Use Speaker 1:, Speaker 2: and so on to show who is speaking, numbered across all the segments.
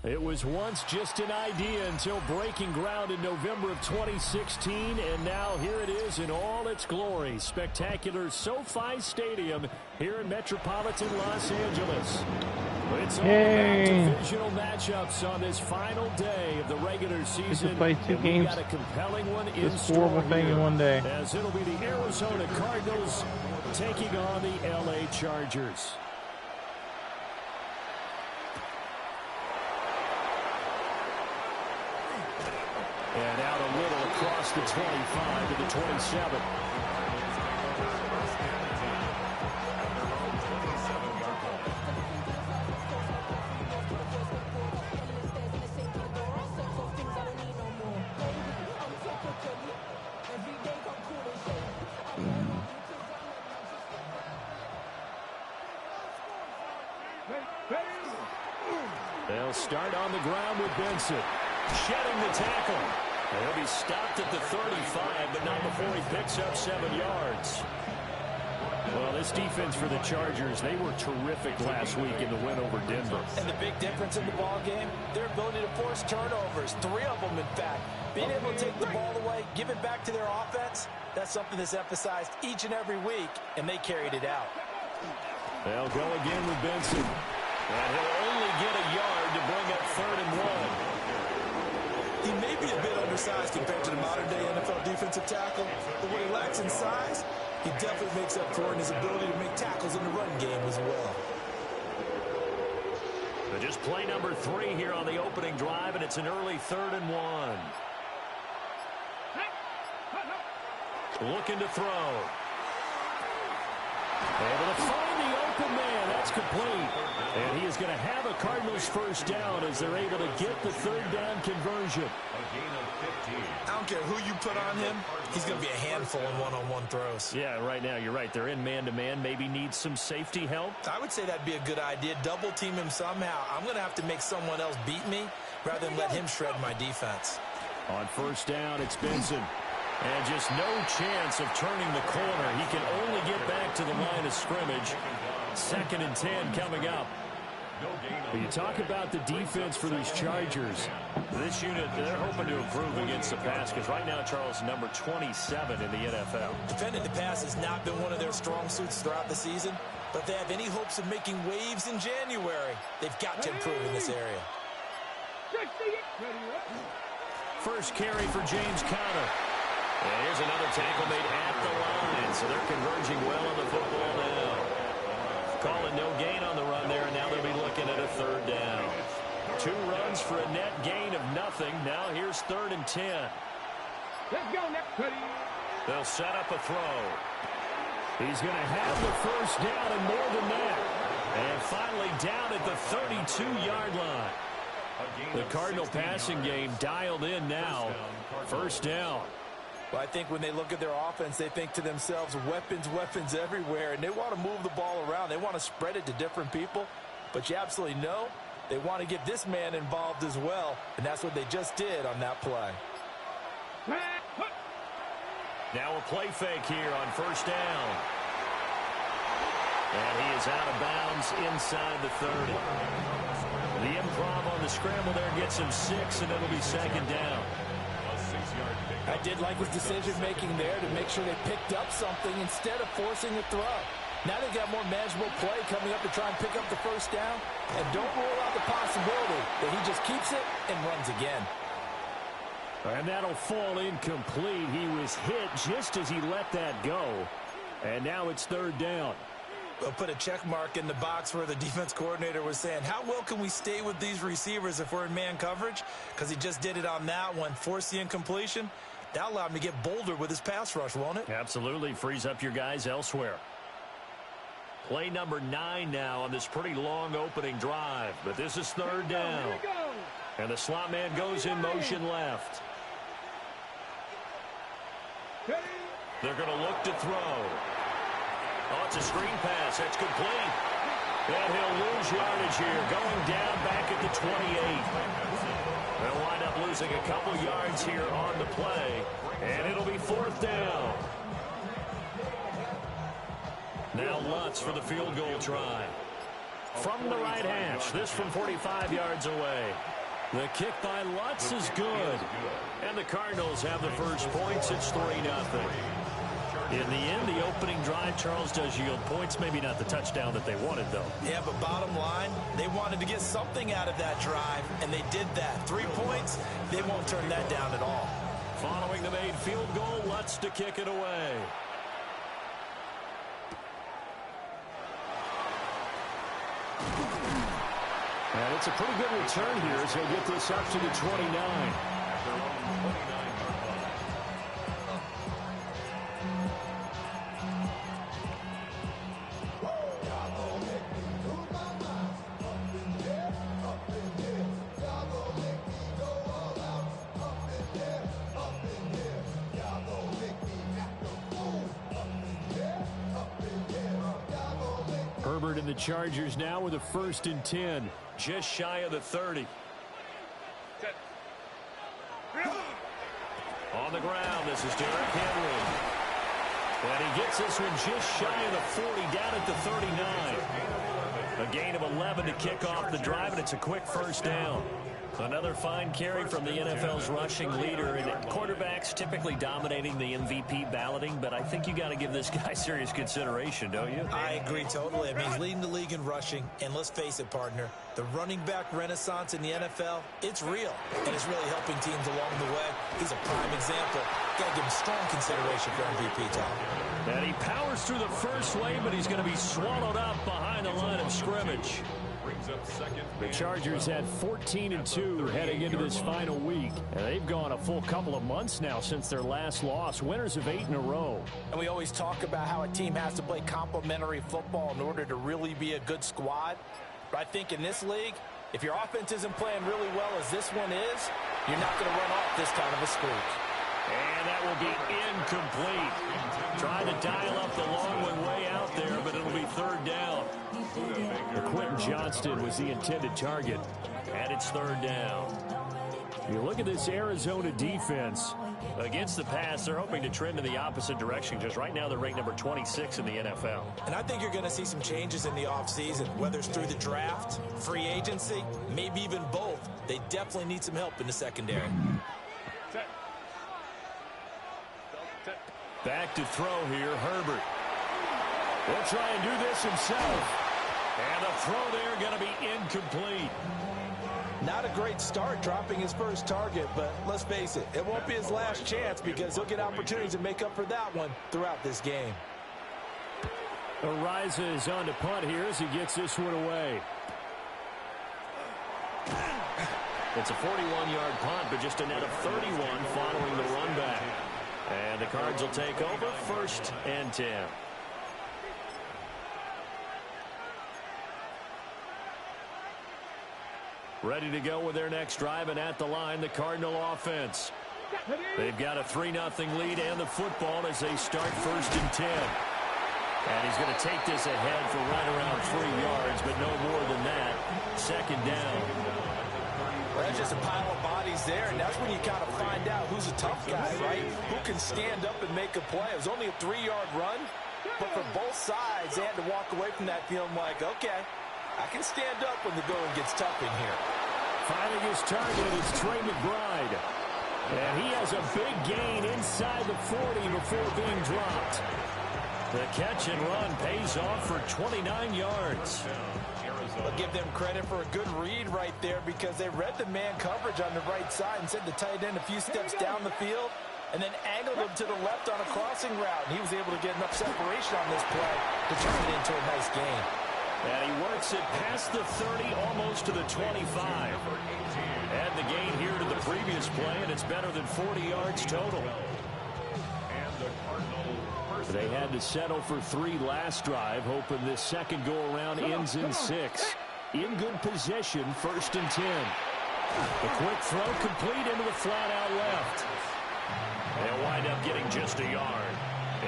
Speaker 1: It was once just an idea until breaking ground in November of 2016, and now here it is in all its glory. Spectacular SoFi Stadium here in metropolitan Los Angeles. It's all about divisional matchups on this final day of the regular season.
Speaker 2: Play two games.
Speaker 1: Got a compelling one in
Speaker 2: this horrible thing in one day.
Speaker 1: As it'll be the Arizona Cardinals taking on the LA Chargers. And out a little across the 25 to the 27. They'll start on the ground with Benson. Shedding the tackle. He'll be stopped at the 35, but not before he picks up 7 yards. Well, this defense for the Chargers, they were terrific last week in the win over Denver.
Speaker 3: And the big difference in the ball game, their ability to force turnovers, 3 of them in fact. Being able to take the ball away, give it back to their offense, that's something that's emphasized each and every week, and they carried it out.
Speaker 1: They'll go again with Benson. And he'll only get a yard to bring up 3rd and 1.
Speaker 3: He may be a bit undersized compared to the modern-day NFL defensive tackle, but what he lacks in size, he definitely makes up for in his ability to make tackles in the run game as well.
Speaker 1: But just play number 3 here on the opening drive, and it's an early 3rd and 1. Looking to throw. Able to find the open man. That's complete. And he is going to have a Cardinals first down as they're able to get the 3rd down conversion.
Speaker 3: I don't care who you put on him, he's going to be a handful in one-on-one throws.
Speaker 1: Yeah, right now you're right. They're in man-to-man. Maybe needs some safety help.
Speaker 3: I would say that'd be a good idea. Double team him somehow. I'm going to have to make someone else beat me rather than let him shred my defense.
Speaker 1: On first down, it's Benson. And just no chance of turning the corner. He can only get back to the line of scrimmage. 2nd and 10 coming up. You talk about the defense for these Chargers.
Speaker 2: This unit, they're hoping to improve against the pass because right now, Charles, number 27 in the NFL.
Speaker 3: Defending the pass has not been one of their strong suits throughout the season, but if they have any hopes of making waves in January, they've got to improve in this area.
Speaker 1: First carry for James Conner.
Speaker 2: And here's another tackle made at the line, so they're converging well on the football now. Calling no gain on the run there, and now they'll be looking at a third down.
Speaker 1: 2 runs for a net gain of nothing. Now here's 3rd and 10.
Speaker 4: Let's go, next.
Speaker 1: They'll set up a throw. He's going to have the first down and more than that. And finally down at the 32-yard line. The Cardinal passing game dialed in now. First down.
Speaker 3: Well, I think when they look at their offense, they think to themselves, weapons, weapons everywhere, and they want to move the ball around. They want to spread it to different people, but you absolutely know they want to get this man involved as well, and that's what they just did on that play.
Speaker 1: Now a play fake here on first down. And he is out of bounds inside the 30. The improv on the scramble there gets him 6, and it'll be 2nd down.
Speaker 3: I did like his decision-making there to make sure they picked up something instead of forcing a throw. Now they've got more manageable play coming up to try and pick up the first down. And don't rule out the possibility that he just keeps it and runs again.
Speaker 1: And that'll fall incomplete. He was hit just as he let that go. And now it's 3rd down.
Speaker 3: We'll put a check mark in the box where the defense coordinator was saying, how well can we stay with these receivers if we're in man coverage? Because he just did it on that one, forced the incompletion. That allowed him to get bolder with his pass rush, won't it?
Speaker 1: Absolutely. Frees up your guys elsewhere. Play number 9 now on this pretty long opening drive. But this is 3rd down. And the slot man goes in motion left. They're going to look to throw. Oh, it's a screen pass. That's complete. And he'll lose yardage here. Going down back at the 28. They'll wind up losing a couple yards here on the play. And it'll be 4th down. Now Lutz for the field goal try. From the right hash. This from 45 yards away. The kick by Lutz is good. And the Cardinals have the first points. It's 3-0. In the end, the opening drive, Charles, does yield points. Maybe not the touchdown that they wanted, though.
Speaker 3: Yeah, but bottom line, they wanted to get something out of that drive, and they did that. 3 points, they won't turn that down at all.
Speaker 1: Following the made field goal, Lutz to kick it away. And it's a pretty good return here as he'll get this up to the 29. Herbert and the Chargers now with a 1st and 10. Just shy of the 30. On the ground, this is Derrick Henry. And he gets this one just shy of the 40, down at the 39. A gain of 11 to kick off the drive, and it's a quick first down. Another fine carry from the NFL's rushing leader, and quarterbacks typically dominating the MVP balloting, but I think you got to give this guy serious consideration, don't you?
Speaker 3: I agree totally. I mean, he's leading the league in rushing, and let's face it, partner, the running back renaissance in the NFL, it's real, and it's really helping teams along the way. He's a prime example. Got to give him strong consideration for MVP talk.
Speaker 1: And he powers through the first wave, but he's going to be swallowed up behind the line of scrimmage. The Chargers had 14-2 heading into this final week. And they've gone a full couple of months now since their last loss. Winners of 8 in a row.
Speaker 3: And we always talk about how a team has to play complementary football in order to really be a good squad. But I think in this league, if your offense isn't playing really well as this one is, you're not going to run off this kind of a streak.
Speaker 1: And that will be incomplete. Trying to dial up the long one way out there, but it'll be 3rd down. Quentin Johnston was the intended target, and it's 3rd down. You look at this Arizona defense. Against the pass, they're hoping to trend in the opposite direction because right now they're ranked number 26 in the NFL.
Speaker 3: And I think you're going to see some changes in the offseason, whether it's through the draft, free agency, maybe even both. They definitely need some help in the secondary.
Speaker 1: Back to throw here, Herbert. Will try and do this himself. And the throw there going to be incomplete.
Speaker 3: Not a great start dropping his first target, but let's face it, it won't be his last chance because he'll get opportunities to make up for that one throughout this game.
Speaker 1: Ariza is on to punt here as he gets this one away. It's a 41-yard punt, but just a net of 31 following the run back. And the Cards will take over 1st and 10. Ready to go with their next drive, and at the line, the Cardinal offense. They've got a 3-0 lead and the football as they start 1st and 10. And he's going to take this ahead for right around 3 yards, but no more than that. 2nd down.
Speaker 3: Well, that's just a pile of bodies there, and that's when you kind of find out who's a tough guy, right? Who can stand up and make a play. It was only a 3-yard run, but for both sides, they had to walk away from that feeling like, okay, I can stand up when the going gets tough in here.
Speaker 1: Finding his target is Trey McBride. And he has a big gain inside the 40 before being dropped. The catch and run pays off for 29 yards.
Speaker 3: I'll give them credit for a good read right there because they read the man coverage on the right side and sent the tight end a few steps down the field and then angled him to the left on a crossing route. And he was able to get enough separation on this play to turn it into a nice gain.
Speaker 1: And he works it past the 30, almost to the 25. Add the gain here to the previous play, and it's better than 40 yards total. They had to settle for 3 last drive, hoping this second go-around ends in 6. In good position, 1st and 10. The quick throw complete into the flat-out left. They'll wind up getting just a yard,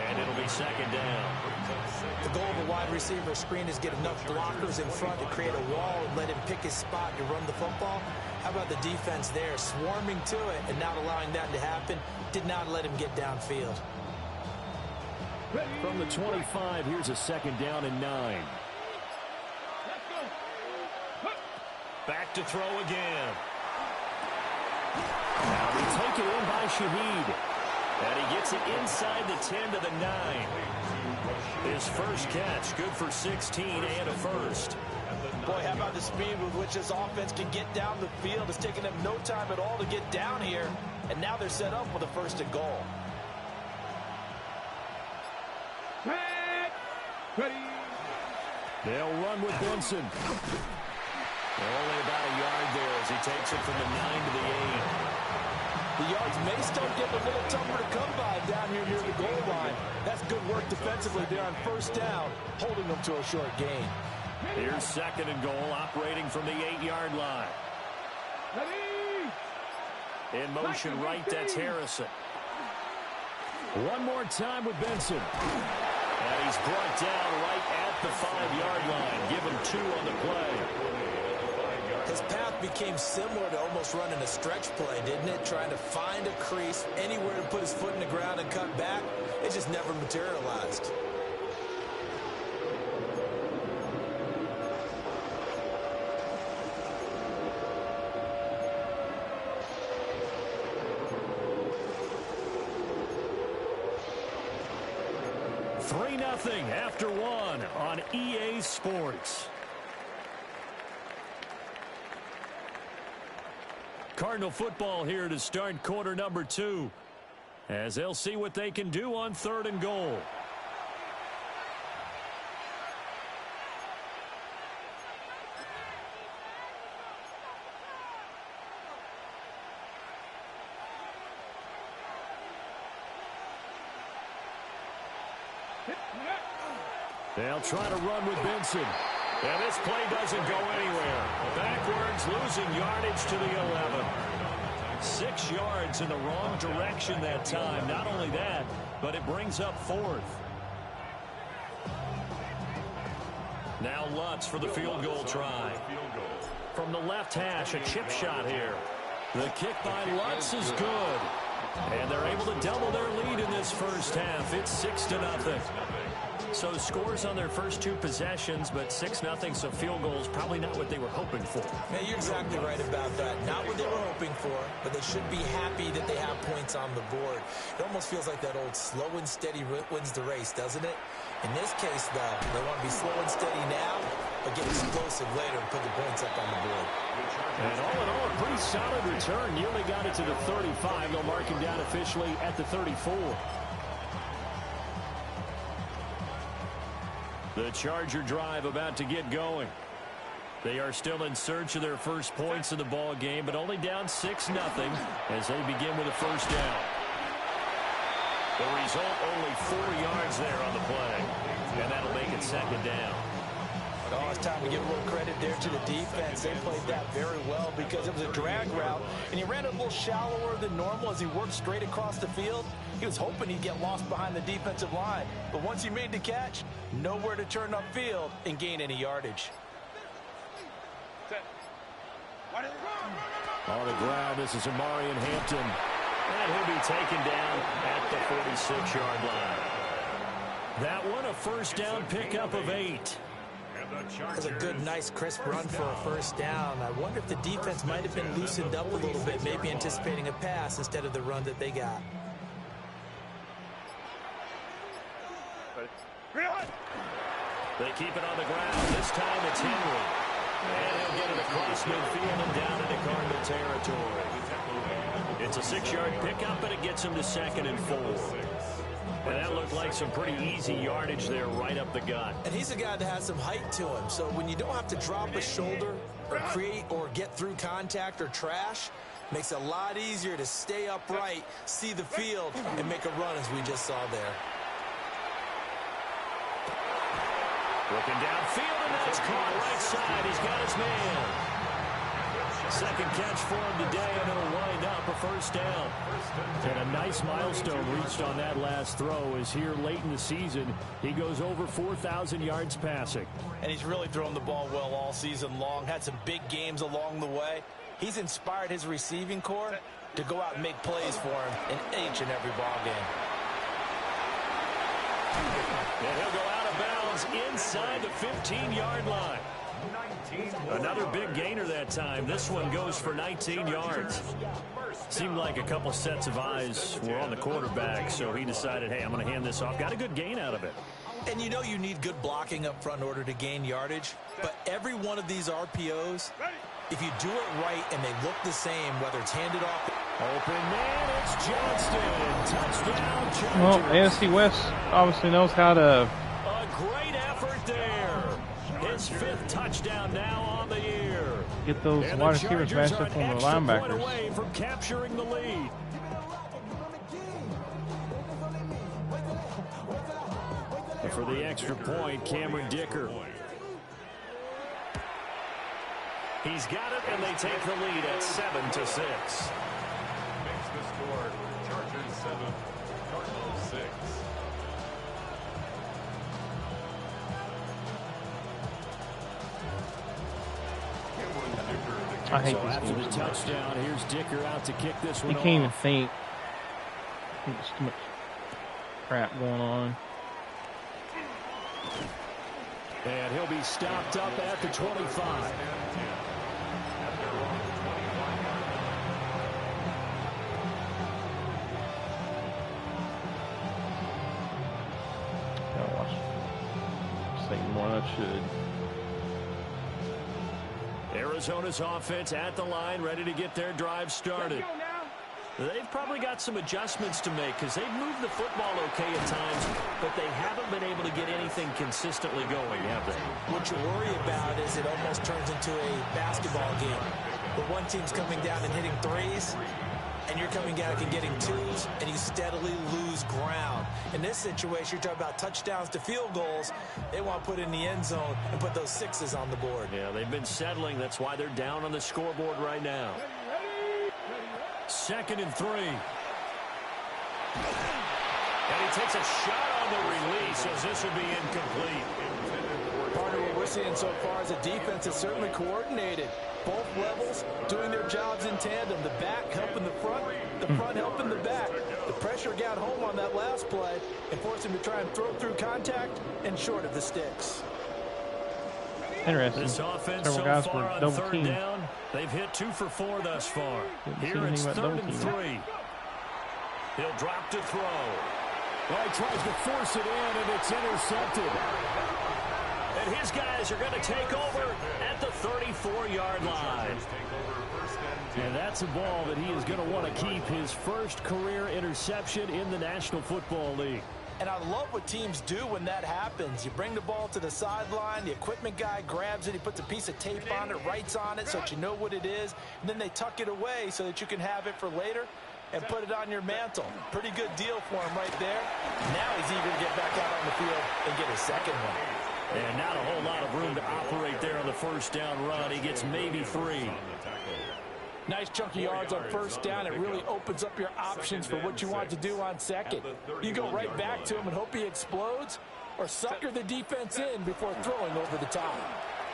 Speaker 1: and it'll be 2nd down.
Speaker 3: The goal of a wide receiver screen is get enough blockers in front to create a wall and let him pick his spot to run the football. How about the defense there, swarming to it and not allowing that to happen? Did not let him get downfield.
Speaker 1: From the 25, here's a 2nd down and 9. Back to throw again. Now they take it in by Shaheed. And he gets it inside the 10 to the 9. His first catch, good for 16 and a 1st.
Speaker 3: Boy, how about the speed with which this offense can get down the field? It's taken them no time at all to get down here. And now they're set up with a 1st and goal.
Speaker 1: They'll run with Benson. Only about a yard there as he takes it from the 9 to the 8.
Speaker 3: The yards may start getting a little tougher to come by down here near the goal line. That's good work defensively there on 1st down, holding them to a short gain.
Speaker 1: Here's 2nd and goal, operating from the 8-yard line. In motion right, that's Harrison. One more time with Benson. And he's brought down right at the 5-yard line. Give him 2 on the play.
Speaker 3: His path became similar to almost running a stretch play, didn't it? Trying to find a crease, anywhere to put his foot in the ground and cut back. It just never materialized.
Speaker 1: Nothing after 1 on EA Sports. Cardinal football here to start quarter number 2, as they'll see what they can do on 3rd and goal. They'll try to run with Benson. And this play doesn't go anywhere. Backwards, losing yardage to the 11. 6 yards in the wrong direction that time. Not only that, but it brings up 4th. Now Lutz for the field goal try. From the left hash, a chip shot here. The kick by Lutz is good. And they're able to double their lead in this first half. It's 6-0. So scores on their first 2 possessions, but 6-0, so field goals probably not what they were hoping for.
Speaker 3: Yeah, you're exactly right about that. Not what they were hoping for, but they should be happy that they have points on the board. It almost feels like that old slow and steady wins the race, doesn't it? In this case, though, they want to be slow and steady now, but get explosive later and put the points up on the board.
Speaker 1: And all in all, a pretty solid return. Nearly got it to the 35. They'll mark him down officially at the 34. The Charger drive about to get going. They are still in search of their first points in the ball game, but only down 6-0 as they begin with a first down. The result, only 4 yards there on the play, and that'll make it second down.
Speaker 3: Oh, it's time to give a little credit there to the defense. They played that very well because it was a drag route, and he ran a little shallower than normal as he worked straight across the field. He was hoping he'd get lost behind the defensive line, but once he made the catch, nowhere to turn upfield and gain any yardage.
Speaker 1: On the ground, this is Amarian Hampton. And he'll be taken down at the 46-yard line. That one, a first down pickup of 8.
Speaker 3: That was a good, nice, crisp run for a first down. I wonder if the defense might have been loosened up a little bit, maybe anticipating a pass instead of the run that they got.
Speaker 1: They keep it on the ground. This time it's Henry. And he'll get it across midfield and down into Cardinal territory. It's a 6-yard pickup, but it gets him to 2nd and 4. And that looked like some pretty easy yardage there right up the gut.
Speaker 3: And he's a guy that has some height to him. So when you don't have to drop a shoulder or create or get through contact or trash, makes it a lot easier to stay upright, see the field, and make a run as we just saw there.
Speaker 1: Looking downfield, and that's caught right side. He's got his man. Second catch for him today, and it'll wind up a first down. And a nice milestone reached on that last throw is here late in the season. He goes over 4,000 yards passing.
Speaker 3: And he's really thrown the ball well all season long. Had some big games along the way. He's inspired his receiving corps to go out and make plays for him in each and every ball game.
Speaker 1: And he'll go out of bounds inside the 15-yard line. Another big gainer that time. This one goes for 19 yards. Seemed like a couple sets of eyes were on the quarterback, so he decided, hey, I'm going to hand this off. Got a good gain out of it.
Speaker 3: And you know you need good blocking up front in order to gain yardage. But every one of these RPOs, if you do it right and they look the same, whether it's handed off.
Speaker 1: Open man, it's Johnston. Touchdown, Chargers.
Speaker 5: Well, NFC West obviously knows how to.
Speaker 1: A great effort there. His 5th touchdown now on the year.
Speaker 5: Get those wide receivers matched up on the linebackers.
Speaker 1: Away from capturing the lead. And for the extra point, Cameron Dicker. He's got it, and they take the lead at 7-6.
Speaker 6: Makes the score, Chargers 7, Cardinals 6.
Speaker 5: I hate
Speaker 1: so
Speaker 5: this
Speaker 1: after
Speaker 5: game.
Speaker 1: the touchdown, here's Dicker out to kick this one
Speaker 5: You
Speaker 1: off.
Speaker 5: can't even think. There's too much crap going on.
Speaker 1: And he'll be stopped up at the 25.
Speaker 5: Gotta watch. Say more than I should.
Speaker 1: Arizona's offense at the line, ready to get their drive started. They've probably got some adjustments to make because they've moved the football okay at times, but they haven't been able to get anything consistently going, have they?
Speaker 3: What you worry about is it almost turns into a basketball game. But one team's coming down and hitting threes, and you're coming down and getting twos, and you steadily lose ground. In this situation, you're talking about touchdowns to field goals. They want to put in the end zone and put those 6s on the board.
Speaker 1: Yeah, they've been settling. That's why they're down on the scoreboard right now. 2nd and 3. And he takes a shot on the release as this will be incomplete.
Speaker 3: Part of what we're seeing so far is a defense that's certainly coordinated. Both levels doing their jobs in tandem. The back helping the front helping the back. The pressure got home on that last play and forced him to try and throw through contact and short of the sticks.
Speaker 5: Interesting.
Speaker 1: This offense
Speaker 5: Several
Speaker 1: so
Speaker 5: guys
Speaker 1: far
Speaker 5: were
Speaker 1: on
Speaker 5: double
Speaker 1: third
Speaker 5: teamed.
Speaker 1: down, they've hit 2 for 4 thus far.
Speaker 5: Didn't see
Speaker 1: Here
Speaker 5: anything
Speaker 1: it's
Speaker 5: about
Speaker 1: 3rd
Speaker 5: double
Speaker 1: and
Speaker 5: teaming.
Speaker 1: 3. He'll drop to throw. Well, he tries to force it in, and it's intercepted. And his guys are going to take over at the 34-yard line. And that's a ball that he is going to want to keep, his first career interception in the National Football League.
Speaker 3: And I love what teams do when that happens. You bring the ball to the sideline, the equipment guy grabs it, he puts a piece of tape on it, writes on it so that you know what it is, and then they tuck it away so that you can have it for later and put it on your mantle. Pretty good deal for him right there. Now he's eager to get back out on the field and get his second one.
Speaker 1: And not a whole lot of room to operate there on the first down run. He gets maybe 3.
Speaker 3: Nice chunky yards on first down. It really opens up your options for what you want to do on second. You go right back to him and hope he explodes, or sucker the defense in before throwing over the top.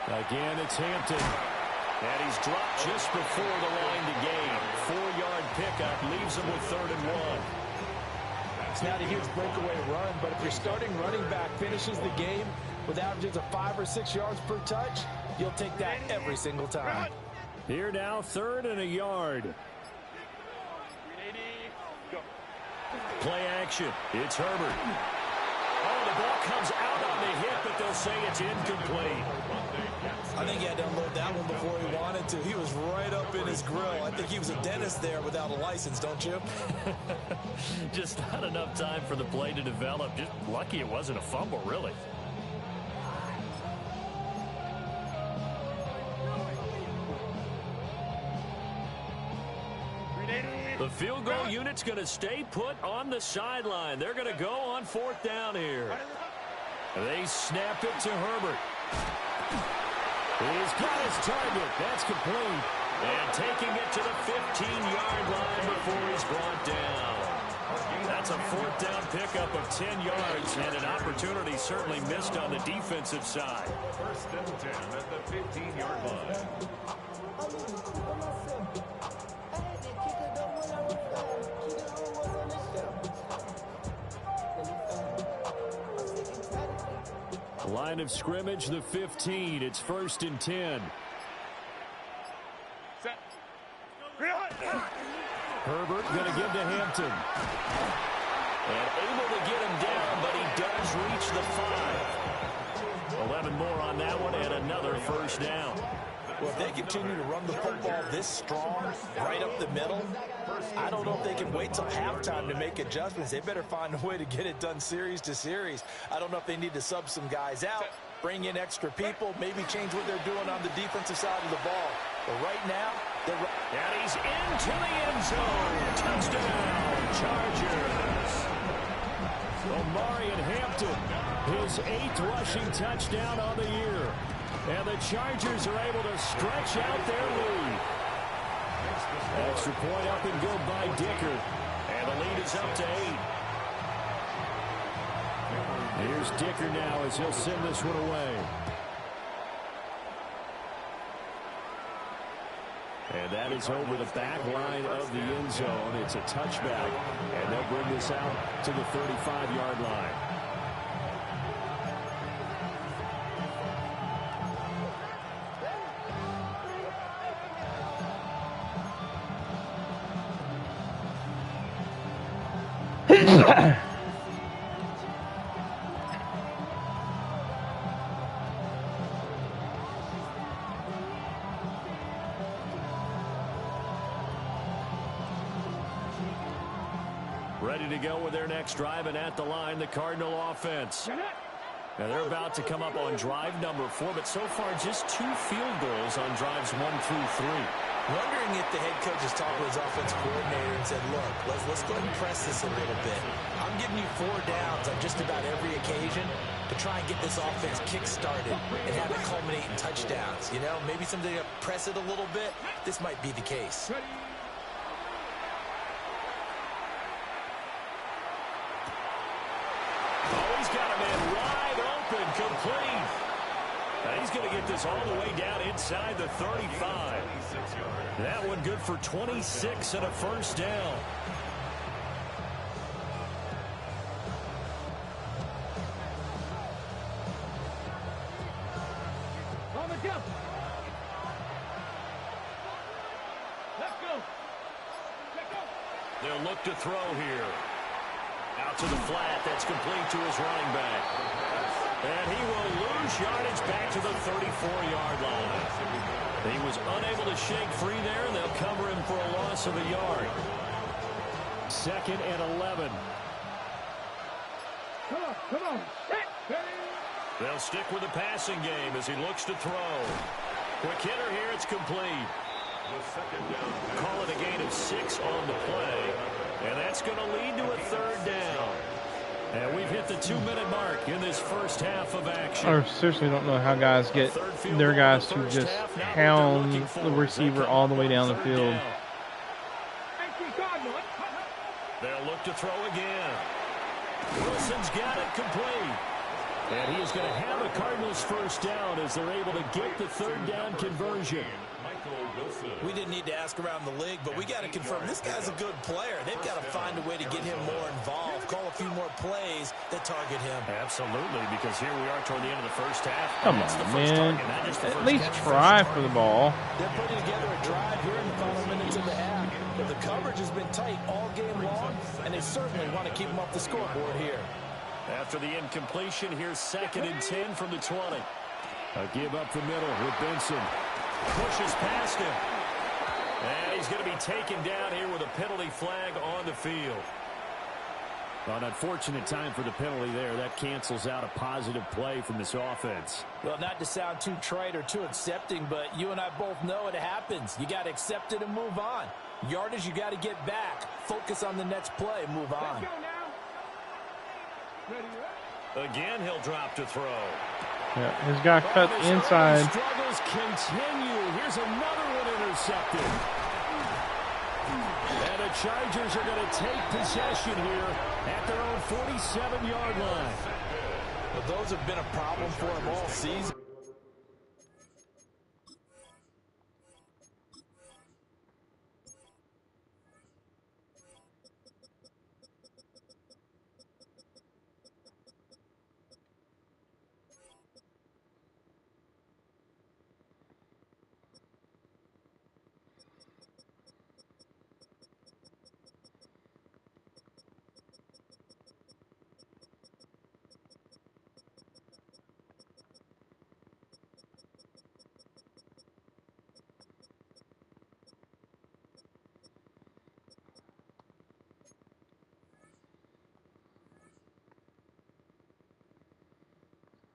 Speaker 1: Again, it's Hampton. And he's dropped just before the line to gain. 4-yard pickup leaves him with 3rd and 1.
Speaker 3: It's not a huge breakaway run, but if your starting running back finishes the game with averages of 5 or 6 yards per touch, you'll take that every single time.
Speaker 1: Here now, 3rd and a yard. Play action. It's Herbert. Oh, the ball comes out on the hit, but they'll say it's incomplete.
Speaker 3: I think he had to unload that one before he wanted to. He was right up in his grill. I think he was a dentist there without a license, don't you?
Speaker 1: Just not enough time for the play to develop. Just lucky it wasn't a fumble, really. The field goal unit's going to stay put on the sideline. They're going to go on 4th down here. They snap it to Herbert. He's got his target. That's complete. And taking it to the 15-yard line before he's brought down. That's a 4th down pickup of 10 yards and an opportunity certainly missed on the defensive side.
Speaker 6: 1st and 10 at the 15-yard line.
Speaker 1: Line of scrimmage, the 15. It's 1st and 10. Herbert going to give to Hampton. And able to get him down, but he does reach the 5. 11 more on that one and another 1st down.
Speaker 3: Well, if they continue to run the football this strong, right up the middle, I don't know if they can wait till halftime to make adjustments. They better find a way to get it done series to series. I don't know if they need to sub some guys out, bring in extra people, maybe change what they're doing on the defensive side of the ball. But right now, they're...
Speaker 1: And he's into the end zone. Touchdown, Chargers. Omarion Hampton, his 8th rushing touchdown on the year. And the Chargers are able to stretch out their lead. Extra point up and good by Dicker. And the lead is up to 8. Here's Dicker now as he'll send this one away. And that is over the back line of the end zone. It's a touchback. And they'll bring this out to the 35-yard line. Ready to go with their next drive, and at the line, the Cardinal offense. Now they're about to come up on drive number 4, but so far just 2 field goals on drives 1 through 3.
Speaker 3: Wondering if the head coach has talked with his offensive coordinator and said, look, let's go ahead and press this a little bit. I'm giving you 4 downs on just about every occasion to try and get this offense kick-started and have it culminate in touchdowns. You know, maybe something to press it a little bit. This might be the case.
Speaker 1: Oh, he's got a man wide open, complete. He's going to get this all the way down inside the 35. That one good for 26 and a first down. They'll look to throw here. Out to the flat. That's complete to his running back. And he will lose yardage back to the 34-yard line. He was unable to shake free there, and they'll cover him for a loss of a yard. 2nd and 11.
Speaker 4: Come on.
Speaker 1: They'll stick with the passing game as he looks to throw. Quick hitter here. It's complete. Call it a gain of 6 on the play. And that's going to lead to a 3rd down. And we've hit the 2-minute mark in this first half of action.
Speaker 5: I seriously don't know how guys get their guys to just hound the receiver all the way down the field.
Speaker 1: They'll look to throw again. Wilson's got it complete. And he is going to have a Cardinals first down as they're able to get the 3rd down conversion.
Speaker 3: We didn't need to ask around the league, but we got to confirm this guy's a good player. They've got to find a way to get him more involved, call a few more plays that target him.
Speaker 1: Absolutely, because here we are toward the end of the first half.
Speaker 5: Come on, man. At least try for the ball.
Speaker 3: They're putting together a drive here in the final minutes of the half. But the coverage has been tight all game long, and they certainly want to keep them off the scoreboard here.
Speaker 1: After the incompletion, here's 2nd and 10 from the 20. A give up the middle with Benson. Pushes past him. And he's going to be taken down here with a penalty flag on the field. An unfortunate time for the penalty there. That cancels out a positive play from this offense.
Speaker 3: Well, not to sound too trite or too accepting, but you and I both know it happens. You got to accept it and move on. Yardage, you got to get back. Focus on the next play. Move on.
Speaker 1: Again, he'll drop to throw.
Speaker 5: Yeah, he's got cut inside.
Speaker 1: Struggles continue. Here's another one intercepted. And the Chargers are going to take possession here at their own 47-yard line.
Speaker 3: Well, those have been a problem for them all season.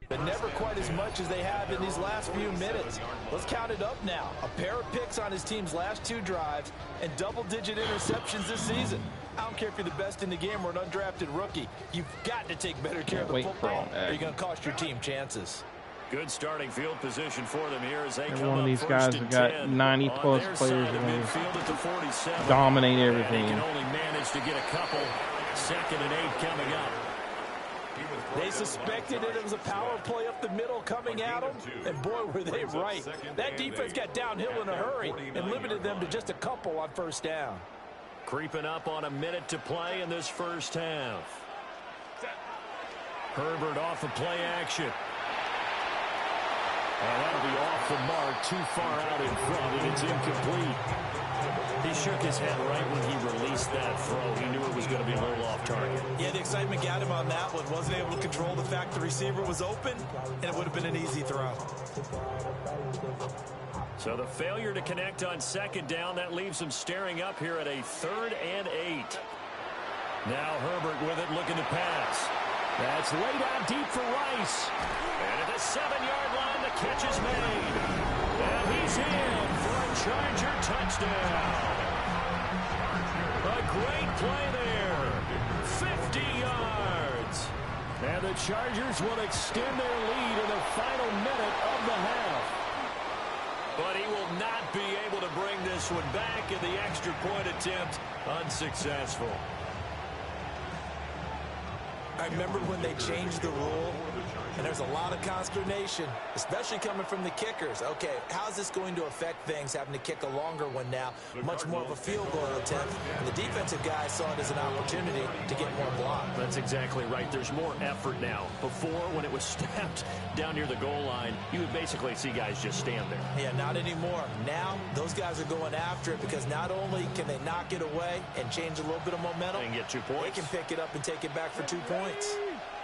Speaker 3: But never quite as much as they have in these last few minutes. Let's count it up now. A pair of picks on his team's last 2 drives and double-digit interceptions this season. I don't care if you're the best in the game or an undrafted rookie. You've got to take better care of the football, or you're going to cost your team chances.
Speaker 1: Good starting field position for them here as they
Speaker 5: Every
Speaker 1: come
Speaker 5: one of these guys have got 90-plus players that dominate everything.
Speaker 1: They can only manage to get a couple. 2nd and 8 coming up.
Speaker 3: They suspected it was a power play up the middle coming at them, and boy, were they right. That defense got downhill in a hurry and limited them to just a couple on first down.
Speaker 1: Creeping up on a minute to play in this first half. Herbert off of play action. And that'll be off the mark, too far out in front, and it's incomplete. He shook his head right when he released that throw. He knew it was going to be a little off target.
Speaker 3: Yeah, the excitement got him on that one. Wasn't able to control the fact the receiver was open, and it would have been an easy throw.
Speaker 1: So the failure to connect on 2nd down, that leaves him staring up here at a 3rd and 8. Now Herbert with it, looking to pass. That's laid out deep for Rice. And at the 7-yard line, the catch is made. And he's in for a Charger touchdown. A great play there. 50 yards. And the Chargers will extend their lead in the final minute of the half. But he will not be able to bring this one back, in the extra point attempt unsuccessful.
Speaker 3: I remember when they changed the rule, and there's a lot of consternation, especially coming from the kickers. Okay, how's this going to affect things, having to kick a longer one now, much more of a field goal attempt, and the defensive guys saw it as an opportunity to get more block.
Speaker 1: That's exactly right. There's more effort now. Before, when it was snapped down near the goal line, you would basically see guys just stand there.
Speaker 3: Yeah, not anymore. Now, those guys are going after it because not only can they knock it away and change a little bit of momentum,
Speaker 1: and get 2 points.
Speaker 3: they can pick it up and take it back for 2 points.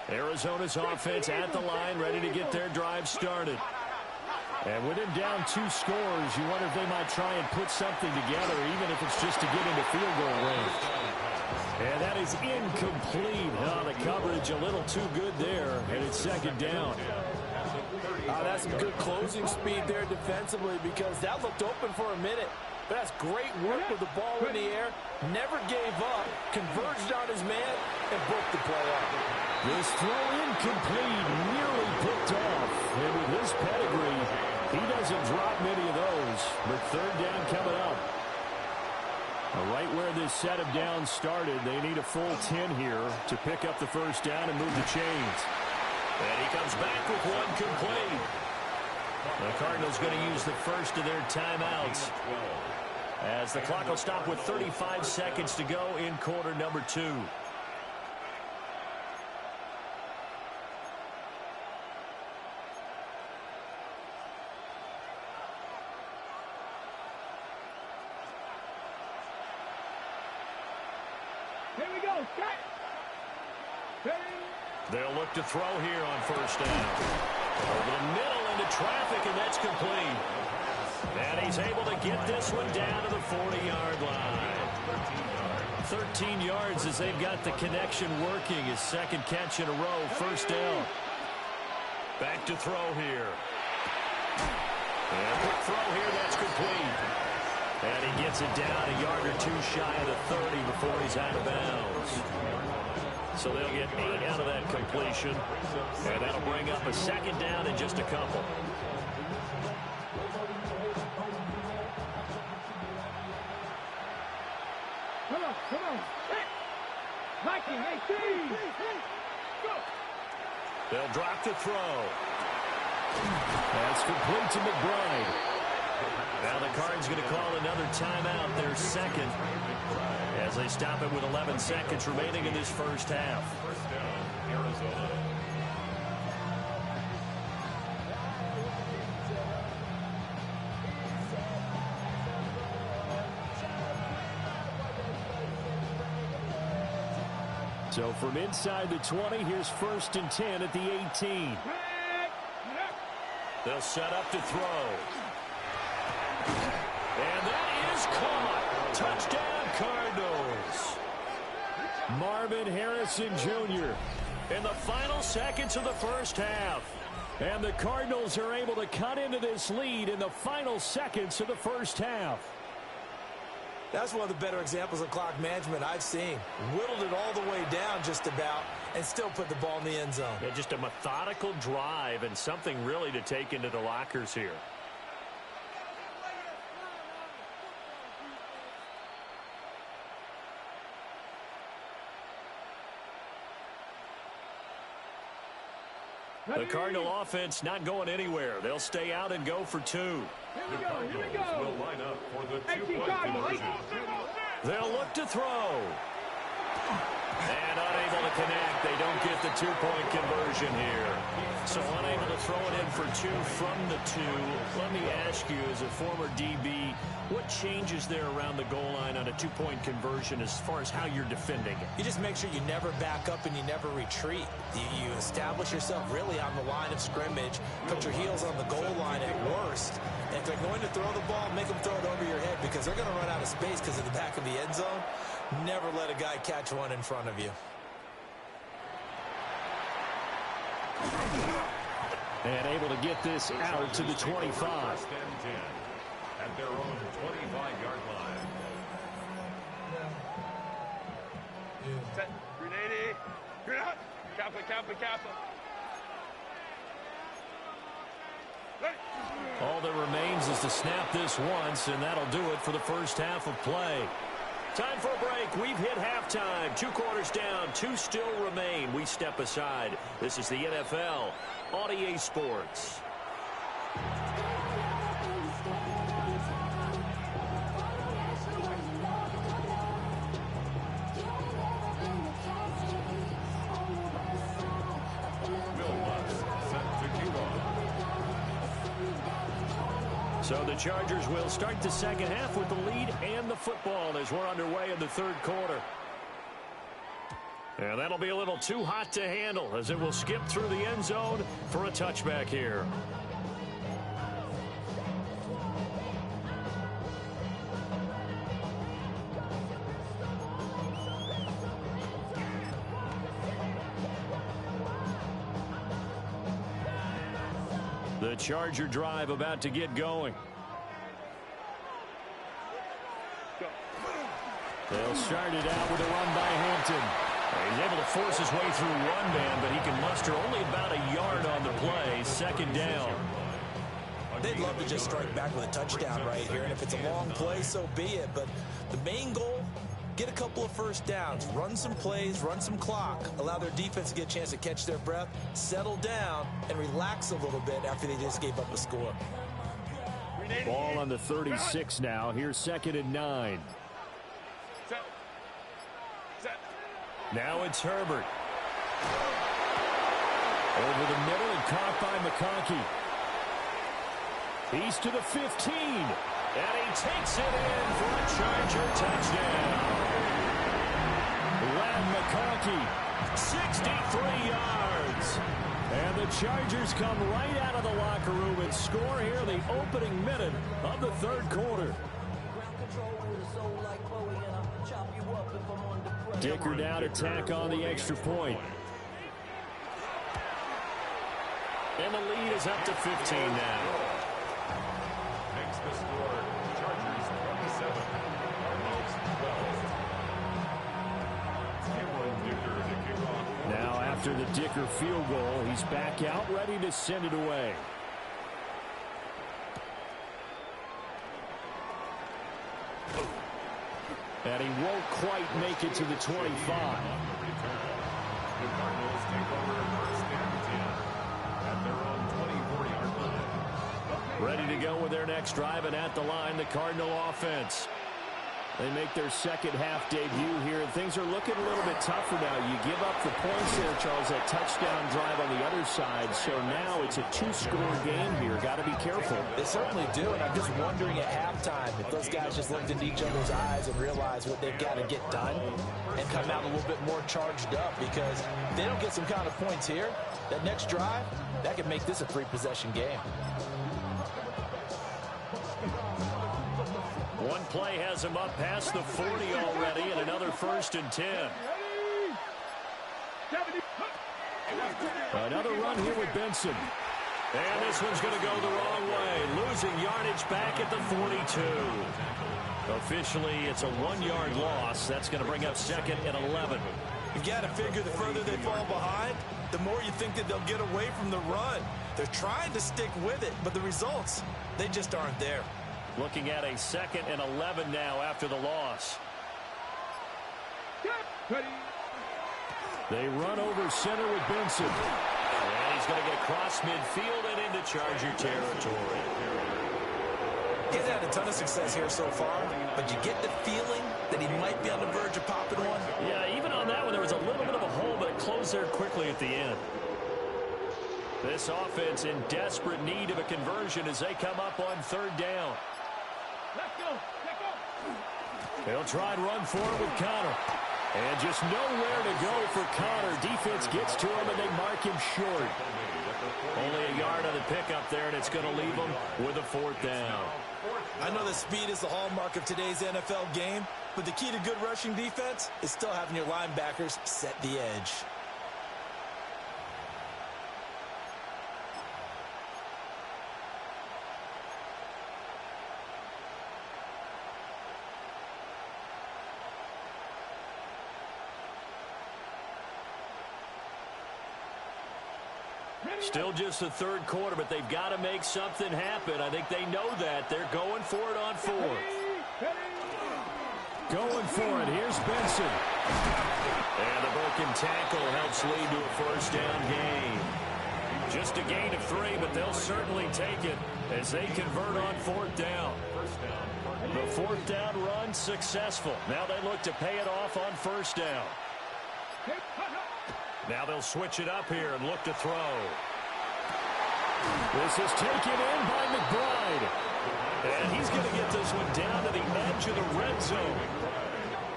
Speaker 1: Arizona's offense at the line, ready to get their drive started. And with him down 2 scores, you wonder if they might try and put something together, even if it's just to get into field goal range. And that is incomplete. Oh, the coverage a little too good there, and it's second down.
Speaker 3: That's some good closing speed there defensively because that looked open for a minute. But that's great work with the ball in the air. Never gave up, converged on his man, and broke the play up.
Speaker 1: This throw incomplete, nearly picked off. And with his pedigree, he doesn't drop many of those. But third down coming up. Right where this set of downs started, they need a full 10 here to pick up the first down and move the chains.
Speaker 2: And he comes back with one complete. The Cardinals going to use the first of their timeouts, as the clock will stop with 35 seconds to go in quarter number 2.
Speaker 4: Here we go.
Speaker 2: They'll look to throw here on first down. Over the middle into traffic, and that's complete. And he's able to get this one down to the 40-yard line. 13 yards as they've got the connection working. His second catch in a row, first down. Back to throw here. And quick throw here, that's complete. And he gets it down a yard or 2 shy of the 30 before he's out of bounds. So they'll get 8 out of that completion. And that'll bring up a second down in just a couple.
Speaker 4: Come on. Viking, go.
Speaker 2: They'll drop the throw.
Speaker 1: That's complete to McBride.
Speaker 2: Now the Cards going to call another timeout, their second, as they stop it with 11 seconds remaining in this first half.
Speaker 6: First down, Arizona.
Speaker 1: So from inside the 20, here's first and 10 at the 18.
Speaker 2: They'll set up to throw. And that is caught. Touchdown, Cardinals.
Speaker 1: Marvin Harrison Jr.
Speaker 2: in the final seconds of the first half.
Speaker 1: And the Cardinals are able to cut into this lead in the final seconds of the first half.
Speaker 3: That's one of the better examples of clock management I've seen. Whittled it all the way down just about and still put the ball in the end zone.
Speaker 2: Yeah, just a methodical drive and something really to take into the lockers here. The Cardinal offense not going anywhere. They'll stay out and go for 2.
Speaker 6: The Cardinals will line up for the 2-point conversion.
Speaker 2: They'll look to throw. And unable to connect. They don't get the 2-point conversion here. So unable to throw it in for 2 from the 2. Let me ask you, as a former DB, what changes there around the goal line on a 2-point conversion as far as how you're defending it?
Speaker 3: You just make sure you never back up and you never retreat. You establish yourself really on the line of scrimmage, put your heels on the goal line at worst. And if they're going to throw the ball, make them throw it over your head because they're going to run out of space because of the back of the end zone. Never let a guy catch one in front of you.
Speaker 1: And able to get this out to the 25.
Speaker 6: First and 10 at their own 25-yard line.
Speaker 4: Set. Grenade. Grenade. Kappa.
Speaker 2: All that remains is to snap this once, and that'll do it for the first half of play. Time for a break. We've hit halftime. 2 quarters down. 2 still remain. We step aside. This is the NFL on EA Sports. So the Chargers will start the second half with the lead and the football as we're underway in the third quarter. And that'll be a little too hot to handle as it will skip through the end zone for a touchback here. The Charger drive about to get going. They'll start it out with a run by Hampton. He's able to force his way through one man, but he can muster only about a yard on the play. Second down.
Speaker 3: They'd love to just strike back with a touchdown right here, and if it's a long play, so be it. But the main goal, get a couple of first downs, run some plays, run some clock, allow their defense to get a chance to catch their breath, settle down, and relax a little bit after they just gave up a score.
Speaker 1: Ball on the 36 now. Here's 2nd and 9.
Speaker 2: Now it's Herbert.
Speaker 1: Over the middle and caught by McConkey. He's to the 15.
Speaker 2: And he takes it in for a Charger touchdown.
Speaker 1: Len McConkey,
Speaker 2: 63 yards.
Speaker 1: And the Chargers come right out of the locker room and score here in the opening minute of the third quarter. Dicker down to tack on the extra point.
Speaker 2: And the lead is up to 15 now.
Speaker 6: Makes the score Chargers 27, Cardinals 12. Cameron Dicker to kick off.
Speaker 1: Now after the Dicker field goal, he's back out ready to send it away. And he won't quite make it to the 25.
Speaker 6: The Cardinals take over first and 10 at their own 24-yard line.
Speaker 1: Ready to go with their next drive, and at the line, the Cardinal offense. They make their second half debut here, and things are looking a little bit tougher now. You give up the points there, Charles, that touchdown drive on the other side. So now it's a 2-score game here. Got to be careful.
Speaker 3: They certainly do, and I'm just wondering at halftime if those guys just looked into each other's eyes and realized what they've got to get done and come out a little bit more charged up, because if they don't get some kind of points here, that next drive, that could make this a 3-possession game.
Speaker 2: One play has him up past the 40 already, and another 1st and 10.
Speaker 1: Another run here with Benson.
Speaker 2: And this one's going to go the wrong way, losing yardage back at the 42. Officially, it's a 1-yard loss. That's going to bring up 2nd and 11.
Speaker 3: You've got to figure the further they fall behind, the more you think that they'll get away from the run. They're trying to stick with it, but the results, they just aren't there.
Speaker 2: Looking at a 2nd and 11 now after the loss.
Speaker 1: They run over center with Benson.
Speaker 2: And he's going to get across midfield and into Charger territory.
Speaker 3: He's had a ton of success here so far, but you get the feeling that he might be on the verge of popping one.
Speaker 2: Yeah, even on that one, there was a little bit of a hole, but it closed there quickly at the end. This offense in desperate need of a conversion as they come up on 3rd down.
Speaker 4: Let's go. Let's go.
Speaker 1: They'll try and run forward with Connor. And just nowhere to go for Connor. Defense gets to him, and they mark him short.
Speaker 2: Only a yard on the pickup there, and it's going to leave them with a 4th down.
Speaker 3: I know that speed is the hallmark of today's NFL game, but the key to good rushing defense is still having your linebackers set the edge.
Speaker 2: Still just the third quarter, but they've got to make something happen. I think they know that. They're going for it on 4th.
Speaker 1: Going for it. Here's Benson.
Speaker 2: And the broken tackle helps lead to a first down gain. Just a gain of 3, but they'll certainly take it as they convert on 4th down. The 4th down run successful. Now they look to pay it off on 1st down. Now they'll switch it up here and look to throw.
Speaker 1: This is taken in by McBride.
Speaker 2: And he's going to get this one down to the edge of the red zone.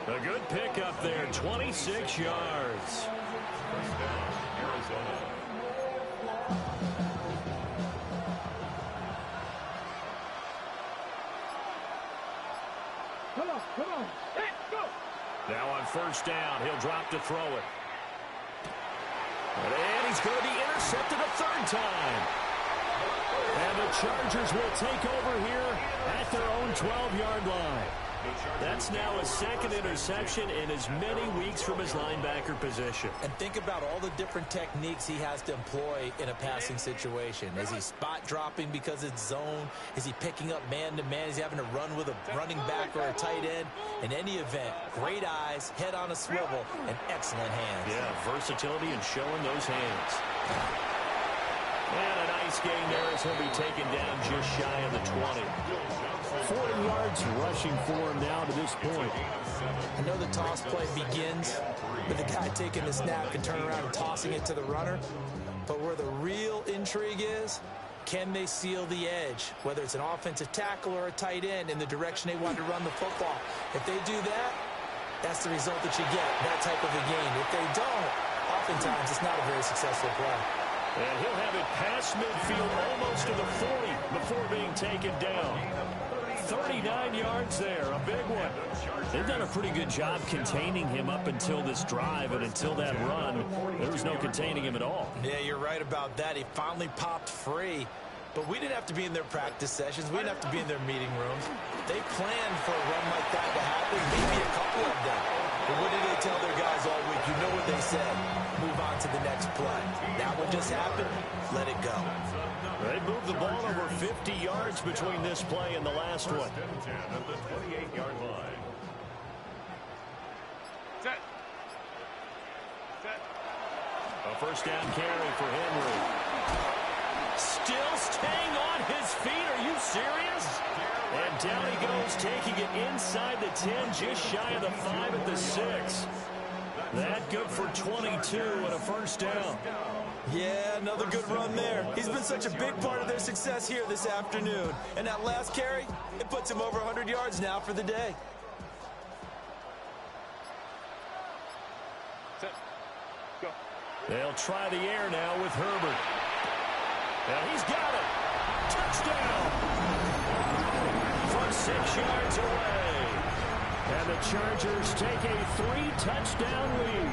Speaker 2: A good pickup there, 26 yards.
Speaker 6: First down, Arizona.
Speaker 4: Come on. Hey, go.
Speaker 2: Now on 1st down, he'll drop to throw it. And he's going to be intercepted a 3rd time.
Speaker 1: And the Chargers will take over here at their own 12-yard line.
Speaker 2: That's now a 2nd interception in as many weeks from his linebacker position.
Speaker 3: And think about all the different techniques he has to employ in a passing situation. Is he spot dropping because it's zone? Is he picking up man-to-man? Is he having to run with a running back or a tight end? In any event, great eyes, head on a swivel, and excellent hands.
Speaker 2: Yeah, versatility and showing those hands. And a nice gain there as he'll be taken down just shy of the 20.
Speaker 1: 40 yards rushing for him now to this point.
Speaker 3: I know the toss play begins with the guy taking the snap and turning around and tossing it to the runner. But where the real intrigue is, can they seal the edge, whether it's an offensive tackle or a tight end, in the direction they want to run the football? If they do that, that's the result that you get, that type of a game. If they don't, oftentimes it's not a very successful play.
Speaker 2: And he'll have it past midfield almost to the 40 before being taken down. 39 yards there, a big one.
Speaker 1: They've done a pretty good job containing him up until this drive, and until that run, there was no containing him at all.
Speaker 3: Yeah, you're right about that. He finally popped free. But we didn't have to be in their practice sessions. We didn't have to be in their meeting rooms. They planned for a run like that to happen, maybe a couple of them. But what did they tell their guys all week? You know what they said. Move on to the next play. That one just happened. Let it go.
Speaker 2: They moved the ball over 50 yards between this play and the last one.
Speaker 6: At the 28-yard line.
Speaker 4: Set.
Speaker 2: A first down carry for Henry.
Speaker 3: Still staying on his feet. Are you serious?
Speaker 2: And down he goes, taking it inside the 10, just shy of the 5 at the 6. That good for 22 and a first down.
Speaker 3: Yeah, another good run there. He's been such a big part of their success here this afternoon. And that last carry, it puts him over 100 yards now for the day.
Speaker 4: Set. Go.
Speaker 2: They'll try the air now with Herbert. And he's got it. Touchdown. From 6 yards away.
Speaker 1: And the Chargers take a 3-touchdown lead.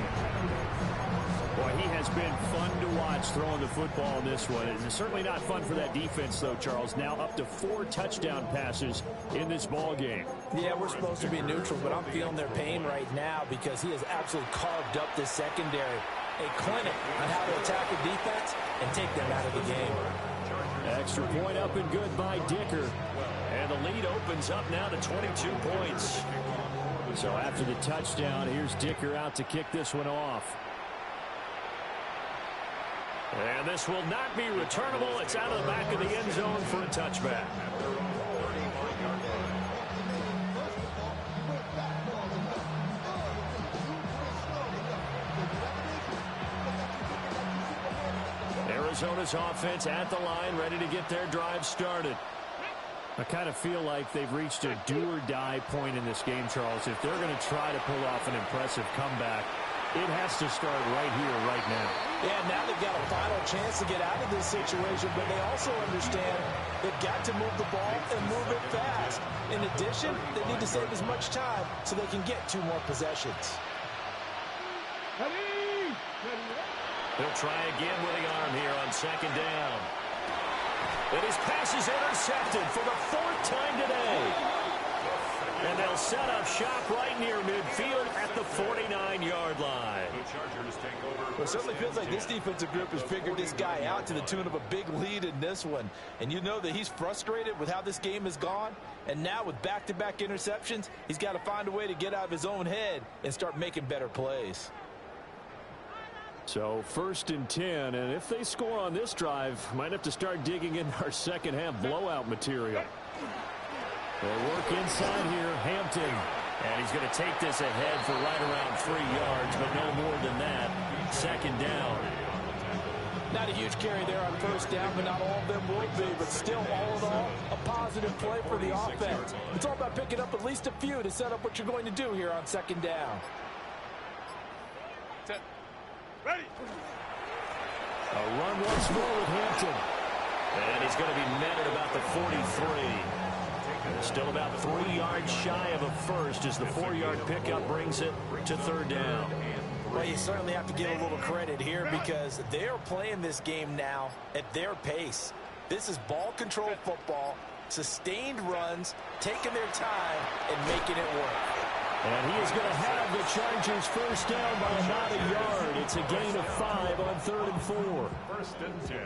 Speaker 1: Boy, he has been fun to watch throwing the football in this one. It's certainly not fun for that defense, though, Charles. Now up to 4 touchdown passes in this ball game.
Speaker 3: Yeah, we're supposed to be neutral, but I'm feeling their pain right now because he has absolutely carved up this secondary. A clinic on how to attack a defense and take them out of the game.
Speaker 1: Extra point up and good by Dicker.
Speaker 2: And the lead opens up now to 22 points.
Speaker 1: So after the touchdown, here's Dicker out to kick this one off.
Speaker 2: And this will not be returnable. It's out of the back of the end zone for a touchback. Arizona's offense at the line, ready to get their drive started.
Speaker 1: I kind of feel like they've reached a do-or-die point in this game, Charles. If they're going to try to pull off an impressive comeback, it has to start right here, right now.
Speaker 3: Yeah, now they've got a final chance to get out of this situation, but they also understand they've got to move the ball and move it fast. In addition, they need to save as much time so they can get 2 more possessions.
Speaker 4: Ready.
Speaker 2: He'll try again with the arm here on 2nd down. And his pass is intercepted for the 4th time today.
Speaker 1: And they'll set up shop right near midfield at the 49-yard line.
Speaker 3: Well, it certainly feels like this defensive group has figured this guy out to the tune of a big lead in this one. And you know that he's frustrated with how this game has gone. And now with back-to-back interceptions, he's got to find a way to get out of his own head and start making better plays.
Speaker 1: So 1st and 10, and if they score on this drive, might have to start digging in our second half blowout material. They'll work inside here, Hampton.
Speaker 2: And he's going to take this ahead for right around 3 yards, but no more than that. 2nd down.
Speaker 3: Not a huge carry there on 1st down, but not all of them will be. But still, all in all, a positive play for the offense. It's all about picking up at least a few to set up what you're going to do here on 2nd down.
Speaker 4: Ready.
Speaker 1: A run once more with Hampton.
Speaker 2: And he's going to be met at about the 43. Still about 3 yards shy of a first as the 4-yard pickup brings it to 3rd down.
Speaker 3: Well, you certainly have to give a little credit here because they are playing this game now at their pace. This is ball control football, sustained runs, taking their time, and making it work.
Speaker 1: And he is going to have the Chargers 1st down by about a yard. It's a gain of 5 on 3rd and 4.
Speaker 6: 1st and 10.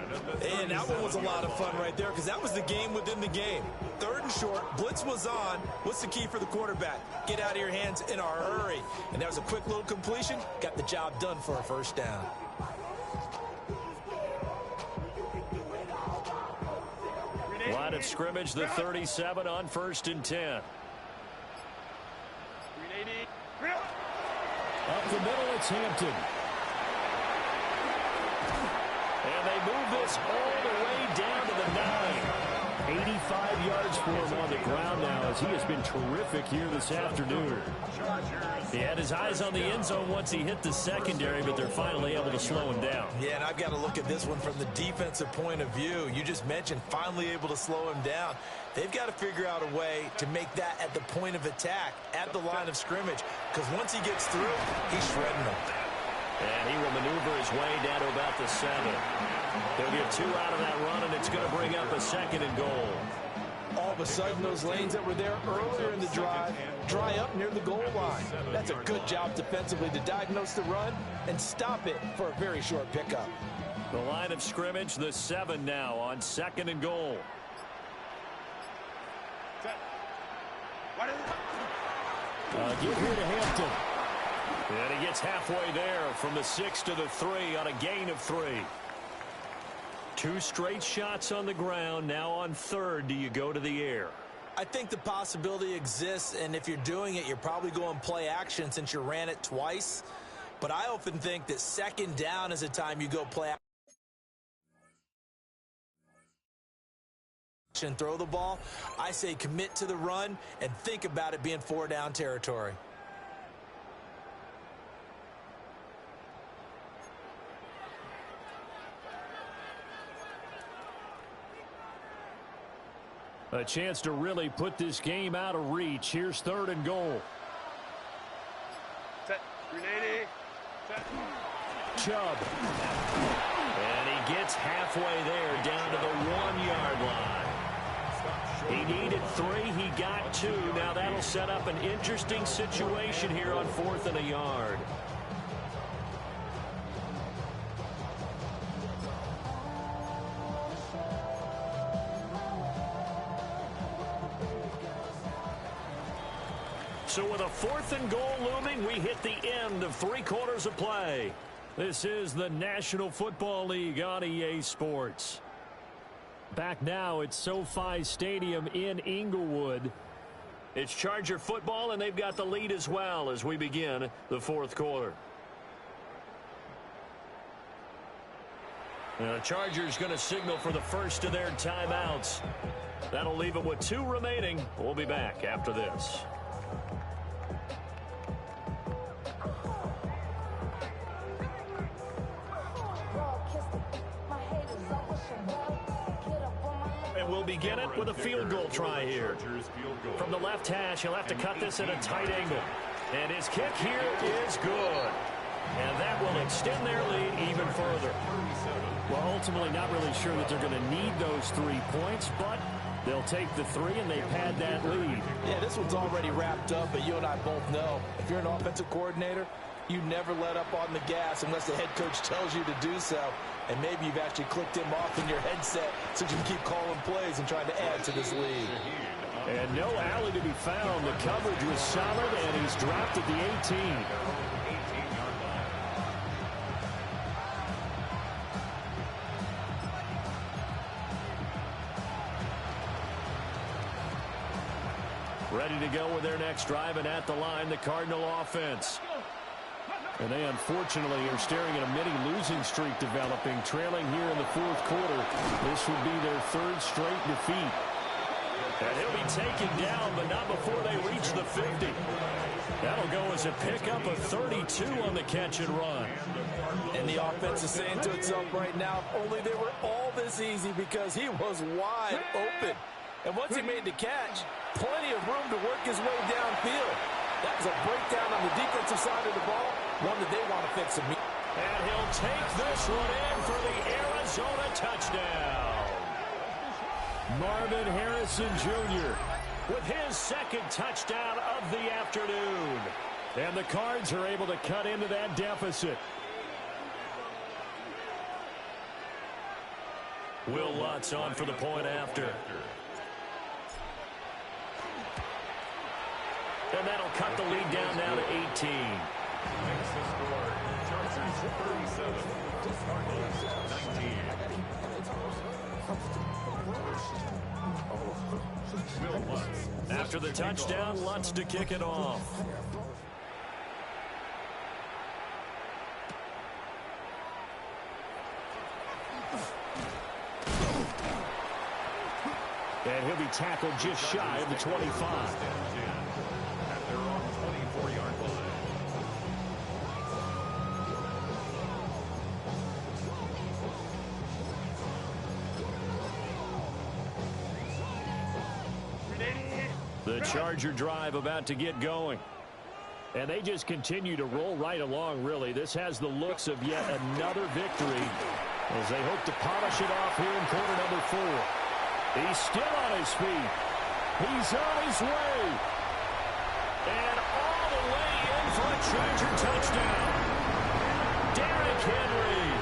Speaker 3: And that one was a lot of fun right there because that was the game within the game. 3rd and short, blitz was on. What's the key for the quarterback? Get out of your hands in a hurry. And that was a quick little completion. Got the job done for a 1st down.
Speaker 1: Line of scrimmage, the 37 on 1st and 10. Up the middle, it's Hampton. And they move this all the way down to the 9. 85 yards for him on the ground now as he has been terrific here this afternoon. He had his eyes on the end zone once he hit the secondary, but they're finally able to slow him down.
Speaker 3: Yeah, and I've got to look at this one from the defensive point of view. You just mentioned finally able to slow him down. They've got to figure out a way to make that at the point of attack, at the line of scrimmage, because once he gets through, he's shredding them.
Speaker 2: And he will maneuver his way down to about the 7. They'll get 2 out of that run, and it's going to bring up a 2nd and goal.
Speaker 3: All of a sudden, those lanes that were there earlier in the drive dry up near the goal line. That's a good job defensively to diagnose the run and stop it for a very short pickup.
Speaker 1: The line of scrimmage, the 7 now on 2nd and goal. Give here to Hampton. And he gets halfway there from the 6 to the 3 on a gain of 3. 2 straight shots on the ground. Now on 3rd, do you go to the air?
Speaker 3: I think the possibility exists, and if you're doing it, you're probably going play action since you ran it twice. But I often think that 2nd down is a time you go play action, throw the ball. I say commit to the run and think about it being 4 down territory.
Speaker 1: A chance to really put this game out of reach. Here's 3rd and goal.
Speaker 4: Set. 380. Set.
Speaker 1: Chubb.
Speaker 2: And he gets halfway there down to the 1-yard line. He needed 3. He got 2. Now that'll set up an interesting situation here on 4th and a yard. So with a 4th and goal looming, we hit the end of 3 quarters of play.
Speaker 1: This is the National Football League on EA Sports. Back now at SoFi Stadium in Inglewood.
Speaker 2: It's Charger football, and they've got the lead as well as we begin the 4th quarter. Now, the Chargers going to signal for the first of their timeouts. That'll leave them with 2 remaining. We'll be back after this. And we'll begin it with a field goal try here. From the left hash, he'll have to cut this at a tight angle. And his kick here is good. And that will extend their lead even further.
Speaker 1: Well, ultimately not really sure that they're going to need those 3 points, but they'll take the 3 and they pad that lead.
Speaker 3: Yeah, this one's already wrapped up, but you and I both know if you're an offensive coordinator, you never let up on the gas unless the head coach tells you to do so. And maybe you've actually clicked him off in your headset so you can keep calling plays and trying to add to this lead.
Speaker 1: And no alley to be found. The coverage was solid, and he's dropped at the 18. Ready to go with their next drive, and at the line, the Cardinal offense. And they unfortunately are staring at a mini-losing streak developing, trailing here in the 4th quarter. This would be their 3rd straight defeat. And he'll be taken down, but not before they reach the 50. That'll go as a pickup of 32 on the catch and run.
Speaker 3: And the offense is saying to itself right now, if only they were all this easy, because he was wide open. And once he made the catch, plenty of room to work his way downfield. That was a breakdown on the defensive side of the ball, one that they want to fix immediately.
Speaker 1: And he'll take this one in for the Arizona touchdown. Marvin Harrison Jr. with his 2nd touchdown of the afternoon. And the Cards are able to cut into that deficit. Will Lutz on for the point after. And that'll cut the lead down now to 18.
Speaker 6: Makes the score. Chargers 37. Cardinals 19. Will Lutz.
Speaker 1: After the touchdown, Lutz to kick it off. And he'll be tackled just shy of the 25.
Speaker 6: At their own 24-yard line.
Speaker 1: The Charger drive about to get going. And they just continue to roll right along, really. This has the looks of yet another victory as they hope to polish it off here in quarter number 4. He's still on his feet. He's on his way. And all the way in for a Charger touchdown. Derrick Henry,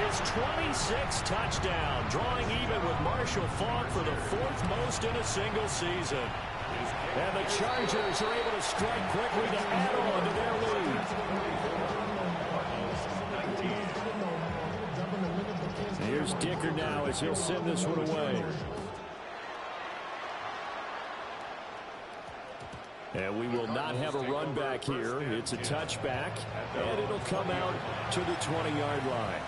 Speaker 1: his 26th touchdown, drawing even with Marshall Faulk for the 4th most in a single season. And the Chargers are able to strike quickly to add on to their lead. Here's Dicker now as he'll send this one away. And we will not have a run back here. It's a touchback, and it'll come out to the 20-yard line.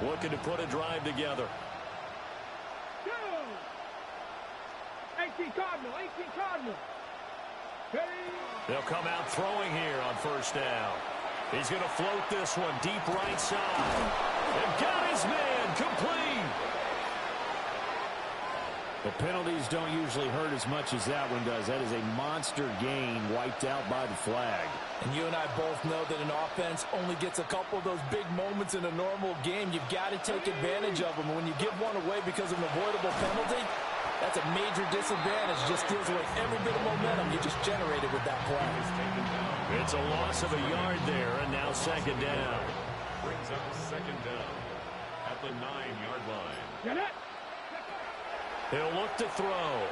Speaker 1: Looking to put a drive together.
Speaker 4: 18 Cardinal, 18 Cardinal.
Speaker 1: They'll come out throwing here on 1st down. He's going to float this one deep right side. And got his man complete. The penalties don't usually hurt as much as that one does. That is a monster gain wiped out by the flag.
Speaker 3: And you and I both know that an offense only gets a couple of those big moments in a normal game. You've got to take advantage of them. And when you give one away because of an avoidable penalty, that's a major disadvantage. Just steals away every bit of momentum you just generated with that play.
Speaker 1: It's a loss of a yard there, and now 2nd down.
Speaker 6: Brings up 2nd down at the 9-yard line.
Speaker 4: Get it.
Speaker 1: He'll look to throw.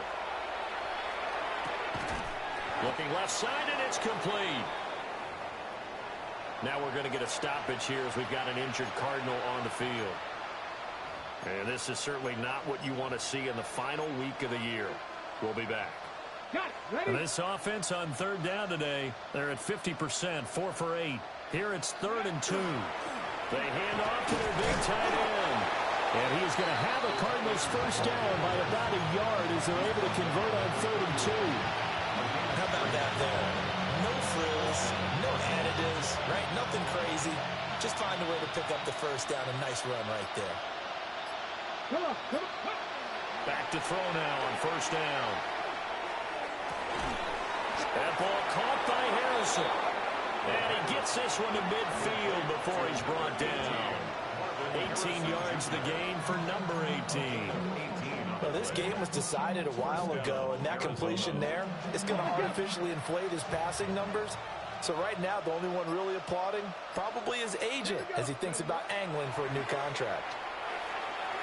Speaker 1: Looking left side, and it's complete. Now we're going to get a stoppage here as we've got an injured Cardinal on the field. And this is certainly not what you want to see in the final week of the year. We'll be back. And this offense on 3rd down today, they're at 50%, 4 for 8. Here it's 3rd and 2. They hand off to their big tight end. And he's going to have a Cardinals 1st down by about a yard as they're able to convert on 3rd and 2.
Speaker 3: How about that there? No frills, no additives, right? Nothing crazy. Just find a way to pick up the 1st down. A nice run right there.
Speaker 1: Back to throw now on 1st down.
Speaker 2: That ball caught by Harrison. And he gets this one to midfield before he's brought down. 18 yards the gain for number 18.
Speaker 3: Well, this game was decided a while ago, and that completion there is going to artificially inflate his passing numbers. So right now, the only one really applauding probably his agent as he thinks about angling for a new contract.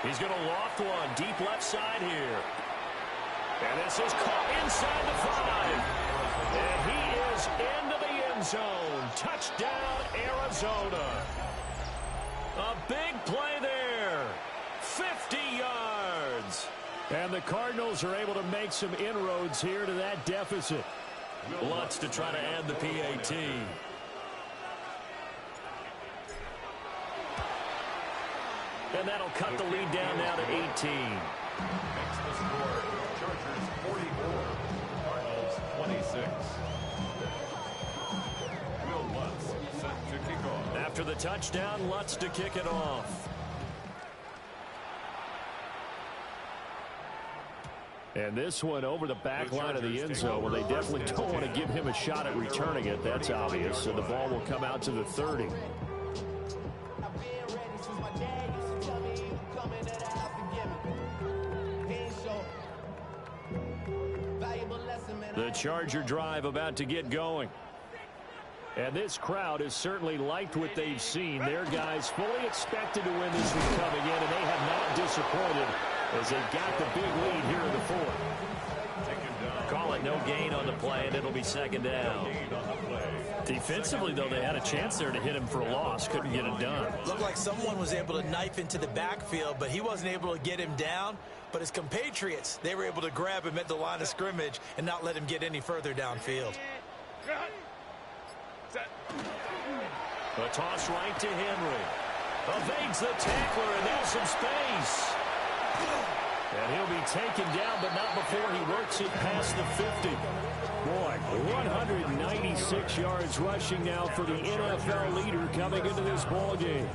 Speaker 2: He's going to loft one deep left side here. And this is caught inside the 5. And he is into the end zone. Touchdown, Arizona. A big play there. 50 yards.
Speaker 1: And the Cardinals are able to make some inroads here to that deficit.
Speaker 2: Lutz to try to add the PAT. And that'll cut the lead down now to 18.
Speaker 6: Makes the score. Chargers 44. Cardinals 26. Will Lutz set to kick off.
Speaker 2: After the touchdown, Lutz to kick it off.
Speaker 1: And this one over the back line of the end zone. Well, they definitely don't want to give him a shot at returning it. That's obvious. So the ball will come out to the 30. The Charger drive about to get going. And this crowd has certainly liked what they've seen. Their guys fully expected to win this one coming in, and they have not disappointed as they got the big lead here in the 4th.
Speaker 2: Call it no gain on the play, and it'll be second down. Defensively, though, they had a chance there to hit him for a loss. Couldn't get it done.
Speaker 3: Looked like someone was able to knife into the backfield, but he wasn't able to get him down. But his compatriots, they were able to grab him at the line of scrimmage and not let him get any further downfield.
Speaker 2: A toss right to Henry. Evades the tackler, and there's some space. And he'll be taken down, but not before he works it past the 50.
Speaker 1: Boy, 196 yards rushing now for the NFL leader coming into this ball game.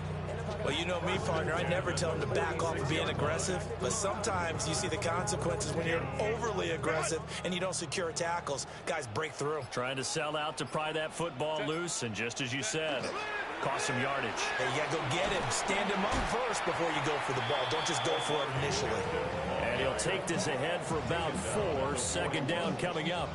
Speaker 3: Well, you know me, partner. I never tell him to back off of being aggressive, but sometimes you see the consequences when you're overly aggressive and you don't secure tackles. Guys break through.
Speaker 2: Trying to sell out to pry that football loose, and just as you said, cost some yardage.
Speaker 3: Hey, you got to go get him. Stand him up first before you go for the ball. Don't just go for it initially.
Speaker 2: And he'll take this ahead for about 4. Second down coming up.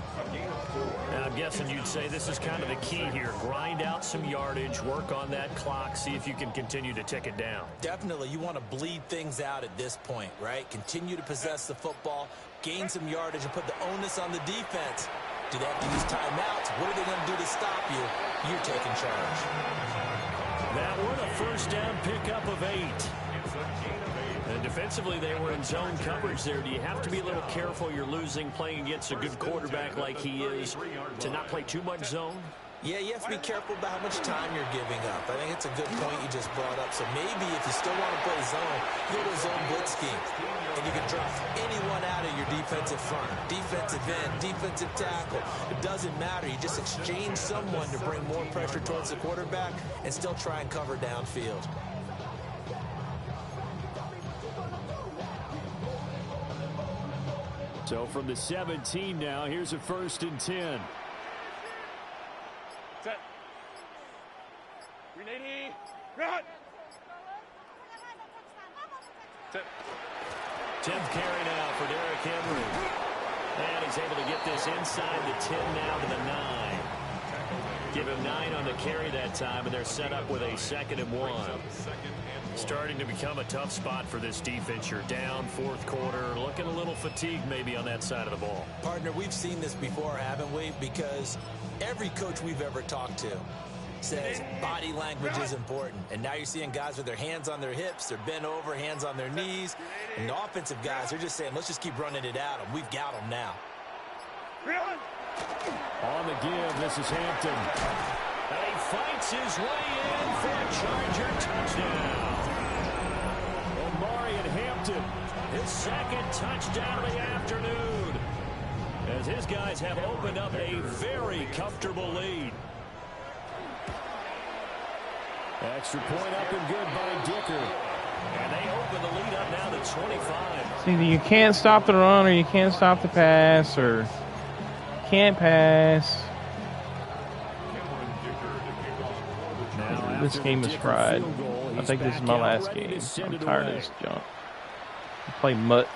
Speaker 2: Now, I'm guessing you'd say this is kind of the key here. Grind out some yardage, work on that clock, see if you can continue to tick it down.
Speaker 3: Definitely. You want to bleed things out at this point, right? Continue to possess the football, gain some yardage, and put the onus on the defense. Do they have to use timeouts? What are they going to do to stop you? You're taking charge.
Speaker 2: That one, a first down pickup of 8. And defensively, they were in zone coverage there. Do you have to be a little careful you're losing playing against a good quarterback like he is to not play too much zone?
Speaker 3: Yeah, you have to be careful about how much time you're giving up. I think it's a good point you just brought up. So maybe if you still want to play zone, go to a zone blitz scheme. And you can drop anyone out of your defensive front. Defensive end, defensive tackle. It doesn't matter. You just exchange someone to bring more pressure towards the quarterback and still try and cover downfield.
Speaker 1: So from the 17 now, here's a 1st and 10.
Speaker 4: Set. 380. Run. Set.
Speaker 2: 10th carry now for Derrick Henry. And he's able to get this inside the 10 now to the 9. Give him 9 on the carry that time, and they're set up with a 2nd and 1. Starting to become a tough spot for this defense. You're down 4th quarter, looking a little fatigued maybe on that side of the ball.
Speaker 3: Partner, we've seen this before, haven't we? Because every coach we've ever talked to says body language is important. And now you're seeing guys with their hands on their hips, they're bent over, hands on their knees. And the offensive guys, they're just saying, let's just keep running it at them. We've got them now.
Speaker 1: On the give, this is Hampton.
Speaker 2: And he fights his way in for a Charger touchdown.
Speaker 1: Omarion Hampton,
Speaker 2: His 2nd touchdown of the afternoon, as his guys have opened up a very comfortable lead.
Speaker 1: extra point up and good by Dicker.
Speaker 2: And they open the lead up now to 25.
Speaker 5: See, you can't stop the run or you can't stop the pass or Can't pass. This game is fried. I think this is my last game. I'm tired of this junk. Play mutt.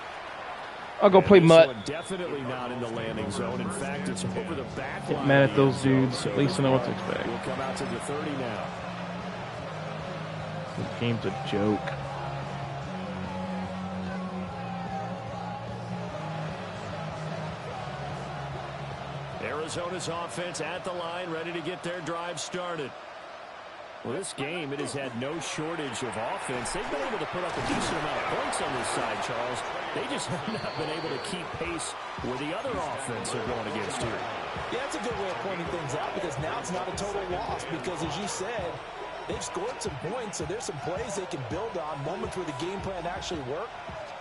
Speaker 5: I'll go play mutt.
Speaker 1: Definitely not in the landing zone. In fact, it's over the back line.
Speaker 5: Get mad at those dudes. At least I know what to expect.
Speaker 1: We'll come out to the 30 now.
Speaker 5: This game's a joke.
Speaker 1: Arizona's offense at the line, ready to get their drive started. Well, this game, it has had no shortage of offense. They've been able to put up a decent amount of points on this side, Charles. They just have not been able to keep pace with the other offense they're going against here.
Speaker 3: Yeah, that's a good way of pointing things out because now it's not a total loss because, as you said, they've scored some points, so there's some plays they can build on, moments where the game plan actually worked.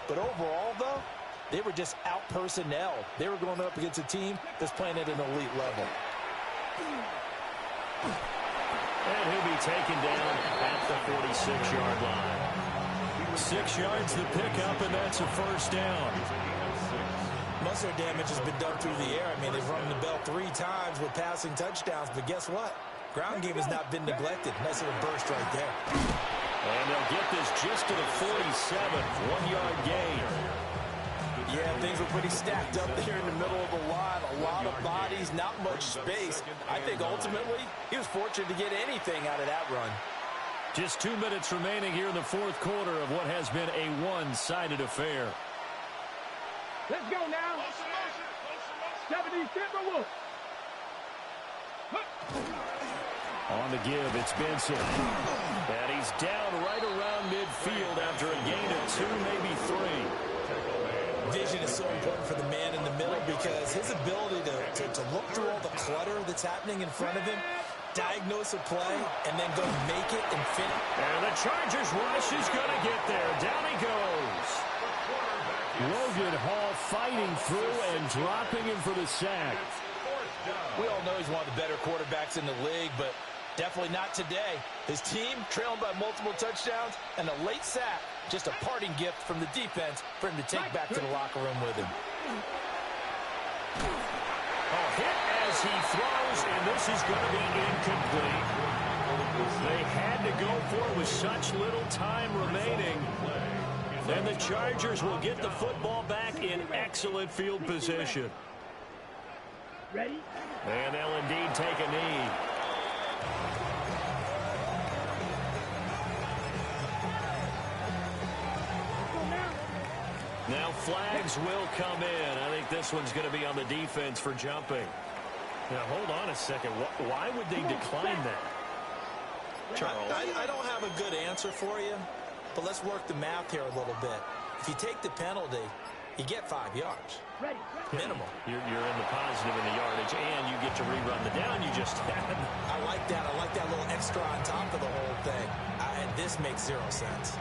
Speaker 3: But overall, though, they were just out-personnel. They were going up against a team that's playing at an elite level.
Speaker 1: And he'll be taken down at the 46-yard line. 6 yards the pickup, and that's a first down.
Speaker 3: Most of their damage has been done through the air. I mean, they've rung the bell 3 times with passing touchdowns, but guess what? Ground game has not been neglected. Nice little burst right there.
Speaker 1: And they'll get this just to the 47, 1-yard gain.
Speaker 3: Yeah, things were pretty stacked up there in the middle of the line. A lot of bodies, not much space. I think ultimately he was fortunate to get anything out of that run.
Speaker 1: Just 2 minutes remaining here in the fourth quarter of what has been a one-sided affair.
Speaker 4: Let's go now. 70 Timberwolves.
Speaker 1: On the give, it's Benson. And he's down right around midfield after a gain of 2, maybe 3.
Speaker 3: Vision is so important for the man in the middle because his ability to look through all the clutter that's happening in front of him, diagnose a play, and then go make it and finish.
Speaker 1: And the Chargers rush is going to get there. Down he goes. Logan Hall fighting through and dropping him for the sack.
Speaker 3: We all know he's one of the better quarterbacks in the league, but definitely not today. His team trailing by multiple touchdowns and a late sack. Just a parting gift from the defense for him to take back to the locker room with him.
Speaker 1: A hit as he throws, and this is going to be incomplete. They had to go for it with such little time remaining. And the Chargers will get the football back in excellent field position.
Speaker 4: Ready?
Speaker 1: And they'll indeed take a knee. Now flags will come in. I think this one's going to be on the defense for jumping. Now, hold on a second. Why would they decline that?
Speaker 3: Charles, I don't have a good answer for you, but let's work the math here a little bit. If you take the penalty, you get 5 yards.
Speaker 4: Ready.
Speaker 3: Minimal.
Speaker 1: You're in the positive in the yardage, and you get to rerun the down you just had.
Speaker 3: I like that. I like that little extra on top of the whole thing. And this makes 0 sense.